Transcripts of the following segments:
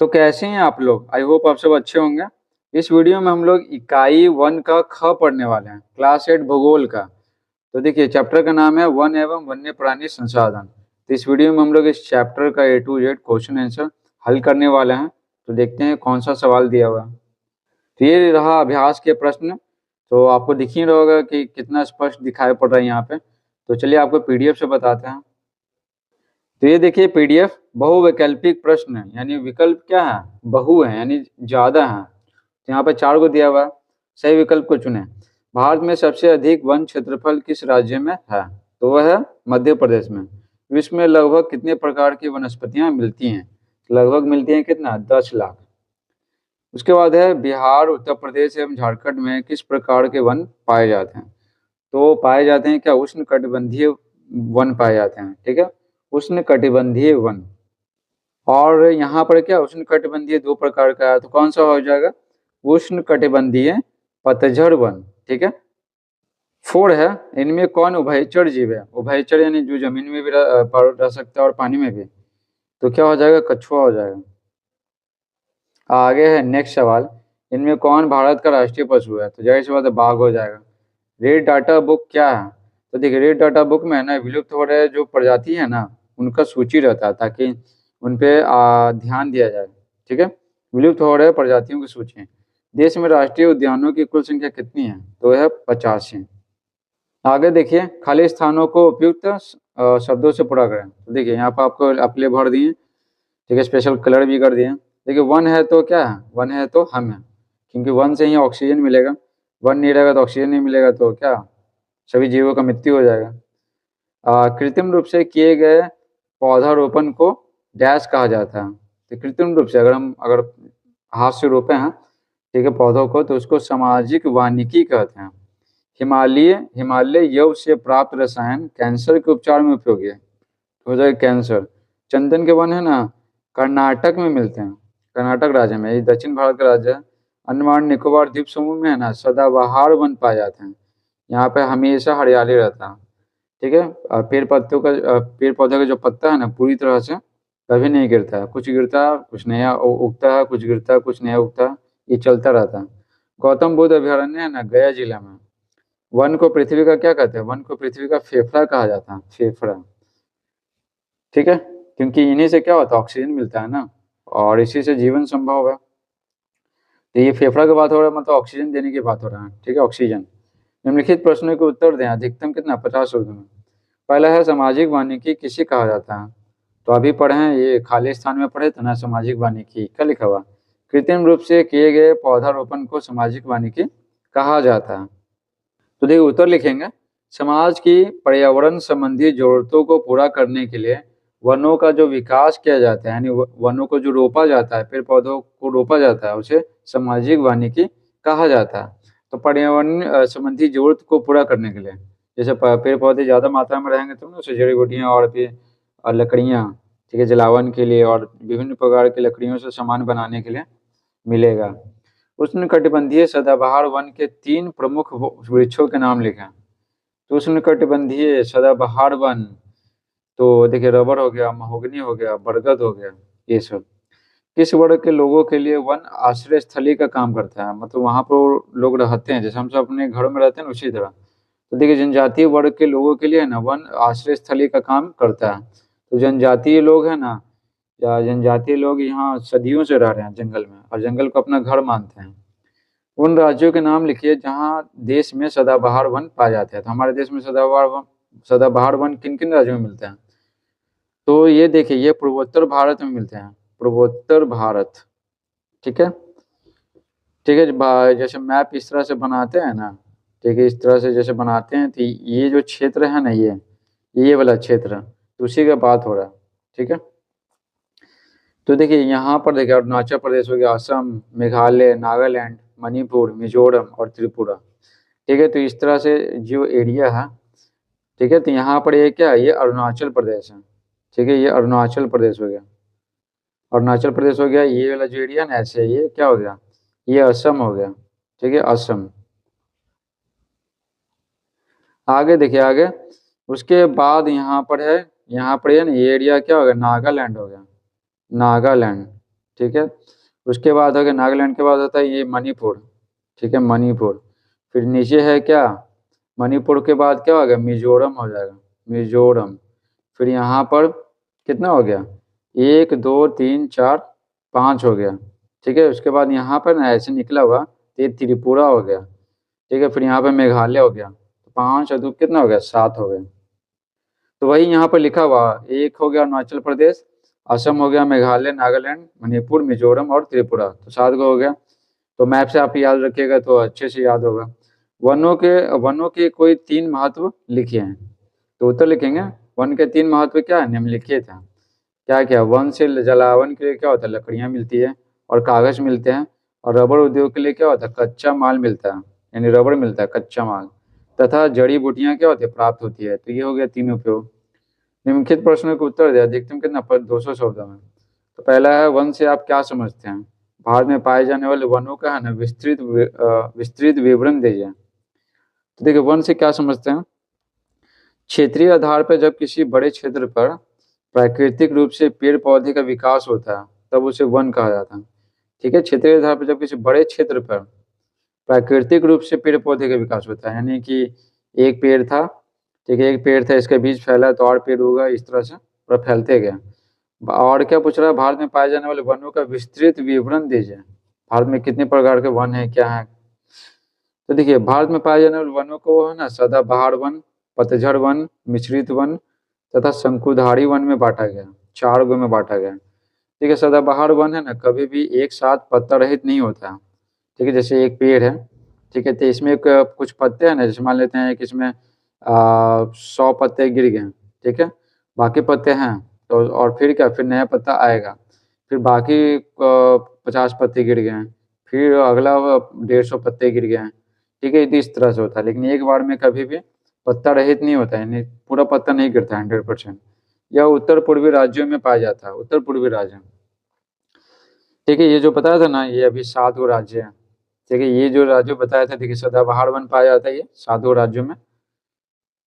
तो कैसे हैं आप लोग? आई होप आप सब अच्छे होंगे। इस वीडियो में हम लोग इकाई 1 का ख पढ़ने वाले हैं, क्लास 8 भूगोल का। तो देखिए चैप्टर का नाम है वन एवं वन्य प्राणी संसाधन। तो इस वीडियो में हम लोग इस चैप्टर का A to Z question answer हल करने वाले हैं। तो देखते हैं कौन सा सवाल दिया हुआ है। तो ये रहा अभ्यास के प्रश्न। तो आपको दिख ही रहा होगा कि कितना स्पष्ट दिखाई पड़ रहा है यहाँ पे। तो चलिए आपको PDF से बताते हैं। तो ये देखिए PDF बहुवैकल्पिक प्रश्न है, यानी विकल्प क्या है? बहु है, यानी ज्यादा है। तो यहाँ पे 4 को दिया हुआ है, सही विकल्प को चुने। भारत में सबसे अधिक वन क्षेत्रफल किस राज्य में है? तो वह है मध्य प्रदेश में। विश्व में लगभग कितने प्रकार की वनस्पतियां मिलती हैं? लगभग मिलती हैं कितना? 10 लाख। उसके बाद है बिहार, उत्तर प्रदेश एवं झारखंड में किस प्रकार के वन पाए जाते हैं? तो पाए जाते हैं क्या? उष्णकटिबंधीय वन पाए जाते हैं। ठीक है, उष्णकटिबंधीय वन। और यहाँ पर क्या उष्णकटिबंधीय 2 प्रकार का है, तो कौन सा हो जाएगा? उष्णकटिबंधीय पतझड़ वन। ठीक है। 4 है, इनमें कौन उभयचर जीव है? उभयचर यानी जो जमीन में भी रह सकता है और पानी में भी। तो क्या हो जाएगा? कछुआ हो जाएगा। आगे है नेक्स्ट सवाल, इनमें कौन भारत का राष्ट्रीय पशु है? तो जाहिर सी बात है बाघ हो जाएगा। रेड डाटा बुक क्या है? तो देखिए रेड डाटा बुक में है ना विलुप्त हो रहे जो प्रजाति है ना उनका सूची रहता है, ताकि उन पे ध्यान दिया जाए। ठीक है, विलुप्त हो रहे प्रजातियों की सूची। देश में राष्ट्रीय उद्यानों की कुल संख्या कितनी है? तो है 85। आगे देखिए खाली स्थानों को उपयुक्त शब्दों से पूरा करें। तो देखिए यहाँ पर आपको अपने भर दिए। ठीक है, स्पेशल कलर भी कर दिए। देखिए वन है तो क्या है? वन है तो हम है, क्योंकि वन से ही ऑक्सीजन मिलेगा। वन नहीं रहेगा तो ऑक्सीजन नहीं मिलेगा, तो क्या सभी जीवों का मृत्यु हो जाएगा। कृत्रिम रूप से किए गए पौधारोपण को डैश कहा जाता है। तो कृत्रिम रूप से अगर हाथ से रोपे हैं ठीक है पौधों को, तो उसको सामाजिक वानिकी कहते हैं। हिमालय यव से प्राप्त रसायन कैंसर के उपचार में उपयोगी है। हो जाएगा कैंसर। चंदन के वन है ना कर्नाटक में मिलते हैं, कर्नाटक राज्य में, ये दक्षिण भारत का राज्य है। अंडमान निकोबार द्वीप समूह में है ना सदाबहार वन पाए जाते हैं। यहाँ पे हमेशा हरियाली रहता है। ठीक है, पेड़ पौधे का जो पत्ता है ना पूरी तरह से कभी नहीं गिरता है, कुछ गिरता है कुछ नया उगता है, कुछ गिरता है कुछ नया उगता है, ये चलता रहता है। गौतम बुद्ध अभयारण्य है ना गया जिला में। वन को पृथ्वी का क्या कहते हैं? वन को पृथ्वी का फेफड़ा कहा जाता है, फेफड़ा। ठीक है, क्योंकि इन्हीं से क्या होता है? ऑक्सीजन मिलता है ना, और इसी से जीवन संभव है। तो ये फेफड़ा की बात हो रहा है, मतलब ऑक्सीजन देने की बात हो रहा है। ठीक है, ऑक्सीजन। निम्नलिखित प्रश्नों के उत्तर दें, अधिकतम कितना? 50 शब्दों में। पहला है सामाजिक वानिकी किसे कहा जाता है? तो अभी पढ़े हैं, ये खाली स्थान में पढ़े थे ना सामाजिक वानिकी, क्या लिखा हुआ? कृत्रिम रूप से किए गए पौधारोपण को सामाजिक वानिकी कहा जाता है। तो देखिए उत्तर लिखेंगे, समाज की पर्यावरण संबंधी जरूरतों को पूरा करने के लिए वनों का जो विकास किया जाता है, यानी वनों को जो रोपा जाता है, पेड़ पौधों को रोपा जाता है, उसे सामाजिक वानिकी कहा जाता है। तो पर्यावरण संबंधी जरूरत को पूरा करने के लिए, जैसे पेड़ पौधे ज्यादा मात्रा में रहेंगे तो ना उसे जड़ी बूटियां और फिर लकड़ियां, ठीक है, जलावन के लिए और विभिन्न प्रकार की लकड़ियों से सामान बनाने के लिए मिलेगा। उष्णकटिबंधीय सदाबहार वन के 3 प्रमुख वृक्षों के नाम लिखें। तो उष्णकटिबंधीय सदाबहार वन, तो देखिए रबर हो गया, महोगनी हो गया, बरगद हो गया, ये सब। किस वर्ग के लोगों के लिए वन आश्रय स्थली का काम करता है? मतलब वहां पर लोग रहते हैं, जैसे हम सब अपने घरों में रहते हैं उसी तरह। तो देखिए जनजातीय वर्ग के लोगों के लिए ना वन आश्रय स्थली का काम करता है। तो जनजातीय लोग है ना, या जनजातीय लोग यहाँ सदियों से रह रहे हैं जंगल में, और जंगल को अपना घर मानते हैं। उन राज्यों के नाम लिखिए जहाँ देश में सदाबहार वन पाए जाते हैं। तो हमारे देश में सदाबहार वन किन किन राज्यों में मिलते हैं? तो ये देखिए ये पूर्वोत्तर भारत में मिलते हैं, पूर्वोत्तर भारत। ठीक है, ठीक है, जैसे मैप इस तरह से बनाते हैं ना, ठीक है, इस तरह से जैसे बनाते हैं, तो ये जो क्षेत्र है ना ये वाला क्षेत्र, तो उसी का बात हो रहा है। ठीक है, तो देखिए यहाँ पर देखिए अरुणाचल प्रदेश हो गया, असम, मेघालय, नागालैंड, मणिपुर, मिजोरम और त्रिपुरा। ठीक है, तो इस तरह से जो एरिया है, ठीक है, तो यहाँ पर ये क्या है? ये अरुणाचल प्रदेश है। ठीक है, ये अरुणाचल प्रदेश हो गया, अरुणाचल प्रदेश हो गया। ये वाला जो एरिया ना ऐसे ये क्या हो गया? ये असम हो गया। ठीक है, असम। आगे देखिए आगे, उसके बाद यहाँ पर है, यहाँ पर है ना ये एरिया क्या हो गया? नागालैंड हो गया, नागालैंड। ठीक है। उसके बाद हो गया नागालैंड के बाद होता है ये मणिपुर, ठीक है, मणिपुर। फिर नीचे है क्या, मणिपुर के बाद क्या हो गया, मिजोरम हो जाएगा, मिजोरम। फिर यहाँ पर कितना हो गया, 1 2 3 4 5 हो गया, ठीक है। उसके बाद यहाँ पर ना ऐसे निकला हुआ तो ये त्रिपुरा हो गया, ठीक है। फिर यहाँ पे मेघालय हो गया, तो 5 और 2 कितना हो गया, 7 हो गए। तो वही यहाँ पर लिखा हुआ, एक हो गया अरुणाचल प्रदेश, असम हो गया, मेघालय, नागालैंड, मणिपुर, मिजोरम और त्रिपुरा, तो 7 को हो गया। तो मैप से आप याद रखिएगा तो अच्छे से याद होगा। वनों के कोई 3 महत्व लिखे हैं, तो उत्तर लिखेंगे। वन के 3 महत्व क्या है, निम्नलिखित है। क्या क्या, वन से जलावन के लिए क्या होता है, लकड़ियाँ मिलती है और कागज मिलते हैं। और रबर उद्योग के लिए क्या होता है, कच्चा माल मिलता है, यानी रबर मिलता है, कच्चा माल। तथा जड़ी बूटियां क्या होती है, प्राप्त होती है। तो ये हो गया 3 उपयोग। निम्नलिखित प्रश्नों को उत्तर दिया, देखते हैं कितना पर 200 शब्दों में। तो पहला है, वन से आप क्या समझते हैं। भारत में पाए जाने वाले वनों का है ना विस्तृत विवरण दीजिए। तो देखिए, वन से क्या समझते हैं। क्षेत्रीय आधार पर जब किसी बड़े क्षेत्र पर प्राकृतिक रूप से पेड़ पौधे का विकास होता है तब उसे वन कहा जाता है, ठीक है। क्षेत्रीय आधार पर जब किसी बड़े क्षेत्र पर प्राकृतिक रूप से पेड़ पौधे का विकास होता है, यानी कि एक पेड़ था, ठीक है, एक पेड़ था, इसका बीज फैला तो और पेड़ होगा, इस तरह से पूरा फैलते गया। और क्या पूछ रहा है, भारत में पाए जाने वाले वनों का विस्तृत विवरण दीजिए। भारत में कितने प्रकार के वन है, क्या है। तो देखिए, भारत में पाए जाने वाले वनों को है ना सदाबहार वन, पतझड़ वन, मिश्रित वन तथा शंकुधारी वन में बांटा गया, 4 गो में बांटा गया। ठीक है, सदाबहार वन है ना कभी भी एक साथ पत्ता रहित नहीं होता, ठीक है। जैसे एक पेड़ है, ठीक है, तो इसमें कुछ पत्ते हैं ना, जैसे मान लेते हैं कि इसमें 100 पत्ते गिर गए, ठीक है, बाकी पत्ते हैं, तो और फिर क्या, फिर नया पत्ता आएगा, फिर बाकी 50 पत्ते गिर गए हैं, फिर अगला 150 पत्ते गिर गए हैं, ठीक है। तो इस तरह से होता है, लेकिन एक बार में कभी भी पत्ता रहित नहीं होता है, यानी पूरा पत्ता नहीं गिरता है 100%। यह उत्तर पूर्वी राज्यों में पाया जाता है, उत्तर पूर्वी राज्य, ठीक है। ये जो बताया था ना, ये अभी 7 गो राज्य है, ठीक है। ये जो राज्य बताया था, देखिए सदाबहार वन पाया जाता है ये 7 गो राज्यों में।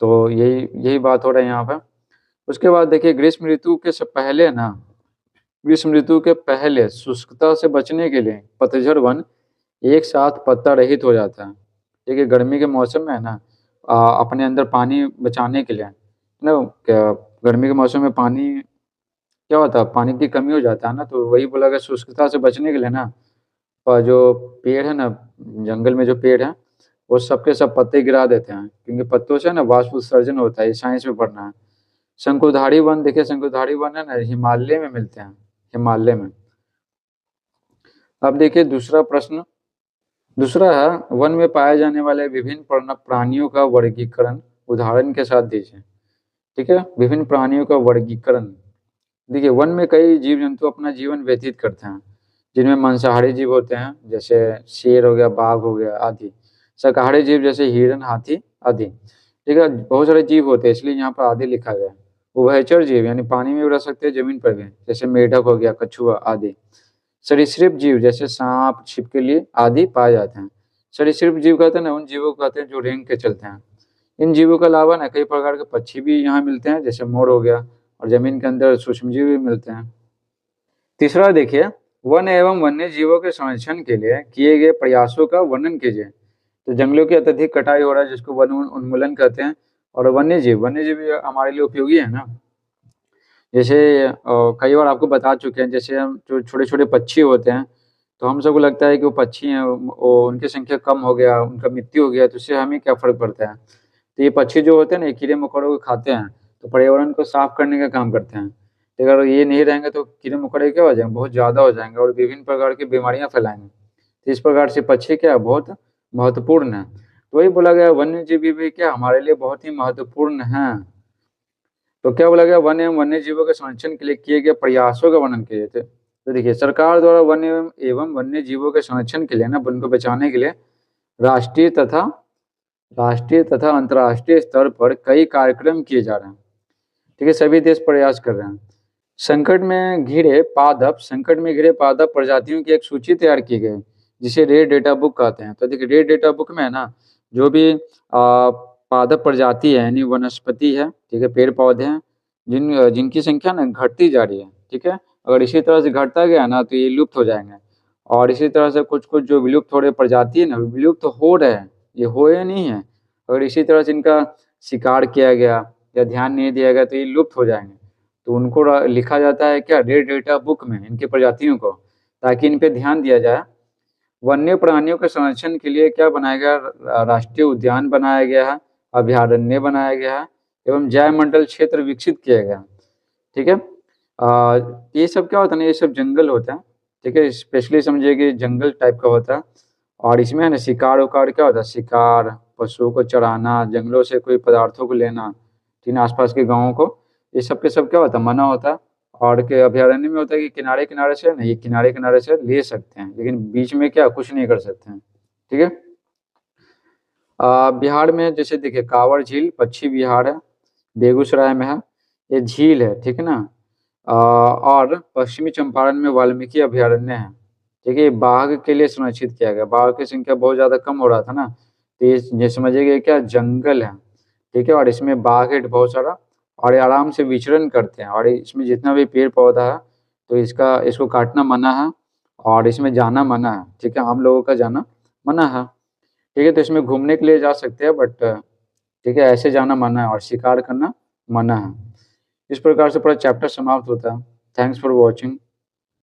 तो यही यही बात हो रहा है यहाँ पर। उसके बाद देखिए, ग्रीष्म ऋतु के से पहले ना, ग्रीष्म ऋतु के पहले शुष्कता से बचने के लिए पतझड़ वन एक साथ पत्ता रहित हो जाता है, ठीक है। गर्मी के मौसम में है ना अपने अंदर पानी बचाने के लिए ना, क्या गर्मी के मौसम में पानी क्या होता है, पानी की कमी हो जाता है ना, तो वही बोला गया शुष्कता से बचने के लिए ना, और जो पेड़ है ना, जंगल में जो पेड़ है वो सबके सब पत्ते गिरा देते हैं, क्योंकि पत्तों से ना वाष्प उत्सर्जन होता है, ये साइंस में पढ़ना है। शंकुधारी वन, देखिए शंकुधारी वन है ना हिमालय में मिलते हैं, हिमालय में। अब देखिए दूसरा प्रश्न, दूसरा है, वन में पाए जाने वाले विभिन्न प्राणियों का वर्गीकरण उदाहरण के साथ दीजिए, ठीक है। विभिन्न प्राणियों का वर्गीकरण, देखिए वन में कई जीव जंतु अपना जीवन व्यतीत करते हैं, जिनमें मांसाहारी जीव होते हैं जैसे शेर हो गया, बाघ हो गया आदि। शाकाहारी जीव जैसे हिरण, हाथी आदि, ठीक है। बहुत सारे जीव होते हैं, इसलिए यहाँ पर आदि लिखा गया है। उभयचर जीव यानी पानी में भी रह सकते हैं, जमीन पर भी, जैसे मेढक हो गया, कछुआ आदि। सरीसृप जीव जैसे सांप, छिपकली आदि पाए जाते हैं। सरीसृप जीव कहते हैं ना उन जीवों को कहते हैं जो रेंग के चलते हैं। इन जीवों के अलावा ना कई प्रकार के पक्षी भी यहाँ मिलते हैं, जैसे मोर हो गया, और जमीन के अंदर सूक्ष्मजीव भी मिलते हैं। तीसरा देखिए, वन एवं वन्य जीवों के संरक्षण के लिए किए गए प्रयासों का वर्णन कीजिए। तो जंगलों की अत्यधिक कटाई हो रहा है, जिसको वन उन्मूलन कहते हैं। और वन्य जीव भी हमारे लिए उपयोगी है ना, जैसे कई बार आपको बता चुके हैं, जैसे हम जो छोटे छोटे पक्षी होते हैं, तो हम सबको लगता है कि वो पक्षी हैं, वो उनकी संख्या कम हो गया, उनका मृत्यु हो गया, तो उससे हमें क्या फर्क पड़ता है। तो ये पक्षी जो होते हैं ना, ये कीड़े मकोड़ों को खाते हैं, तो पर्यावरण को साफ करने का काम करते हैं। तो अगर ये नहीं रहेंगे तो कीड़े मकोड़े क्या हो जाएंगे, बहुत ज़्यादा हो जाएंगे और विभिन्न प्रकार की बीमारियां फैलाएंगे। तो इस प्रकार से पक्षी क्या है, बहुत महत्वपूर्ण है। तो वही बोला गया, वन्य जीव भी क्या हमारे लिए बहुत ही महत्वपूर्ण है। तो क्या बोला गया, वन एवं वन्य जीवों के संरक्षण के लिए किए गए प्रयासों का वर्णन किए थे। तो देखिए, सरकार द्वारा वन एवं वन्य जीवों के संरक्षण के लिए ना, वन को बचाने के लिए राष्ट्रीय तथा राष्ट्रीय तथा अंतर्राष्ट्रीय स्तर पर कई कार्यक्रम किए जा रहे हैं, ठीक है। सभी देश प्रयास कर रहे हैं। संकट में घिरे पादप प्रजातियों की एक सूची तैयार की गई, जिसे रेड डेटा बुक कहते हैं। तो देखिए, रेड डेटा बुक में है ना जो भी पादप प्रजाति है, यानी वनस्पति है, ठीक है, पेड़ पौधे हैं, जिनकी संख्या ना घटती जा रही है, ठीक है, अगर इसी तरह से घटता गया ना तो ये लुप्त हो जाएंगे। और इसी तरह से कुछ कुछ जो विलुप्त हो रहे प्रजाति है ना, विलुप्त हो रहे हैं, ये हुए नहीं है। अगर इसी तरह से इनका शिकार किया गया या ध्यान नहीं दिया गया तो ये लुप्त हो जाएंगे। तो उनको लिखा जाता है क्या, रेड डेटा बुक में, इनकी प्रजातियों को, ताकि इन पे ध्यान दिया जाए। वन्य प्राणियों के संरक्षण के लिए क्या बनाया गया, राष्ट्रीय उद्यान बनाया गया है, अभयारण्य बनाया गया है, एवं जैव मंडल क्षेत्र विकसित किया गया। ठीक है। ये सब क्या होता है ना, ये सब जंगल होता है। ठीक है, स्पेशली समझिए कि जंगल टाइप का होता है। और इसमें है ना शिकार उकार क्या होता है, शिकार, पशुओं को चराना, जंगलों से कोई पदार्थों को लेना, ठीक है, आसपास के गाँवों को, ये सब के सब क्या होता है, मना होता है। और के अभयारण्य में होता है कि किनारे किनारे से ना, ये किनारे किनारे से ले सकते हैं, लेकिन बीच में क्या कुछ नहीं कर सकते हैं। ठीक है। बिहार में जैसे देखिए कांवड़ झील पश्चिम बिहार है, बेगूसराय में है, ये झील है। ठीक है ना। और पश्चिमी चंपारण में वाल्मीकि अभयारण्य है। ठीक है, ये बाघ के लिए संरक्षित किया गया, बाघ की संख्या बहुत ज्यादा कम हो रहा था ना, तो ये समझिए कि क्या जंगल है। ठीक है, और इसमें बाघ है बहुत सारा, और ये आराम से विचरण करते हैं, और इसमें जितना भी पेड़ पौधा है तो इसको काटना मना है, और इसमें जाना मना है। ठीक है, हम लोगों का जाना मना है। ठीक है, तो इसमें घूमने के लिए जा सकते हैं, बट ठीक है ऐसे जाना मना है, और शिकार करना मना है। इस प्रकार से पूरा चैप्टर समाप्त होता है। Thanks for watching.